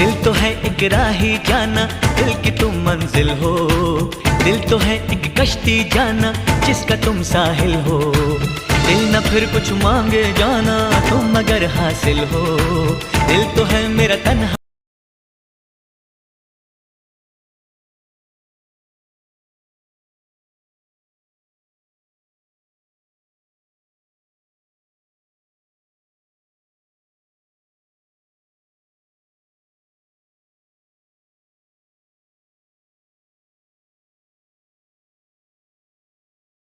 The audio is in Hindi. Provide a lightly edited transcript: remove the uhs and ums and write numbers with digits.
दिल तो है एक राही जाना, दिल की तुम मंजिल हो। दिल तो है एक कश्ती जाना, जिसका तुम साहिल हो। दिल न फिर कुछ मांगे जाना, तुम अगर हासिल हो। दिल तो है मेरा तन्हा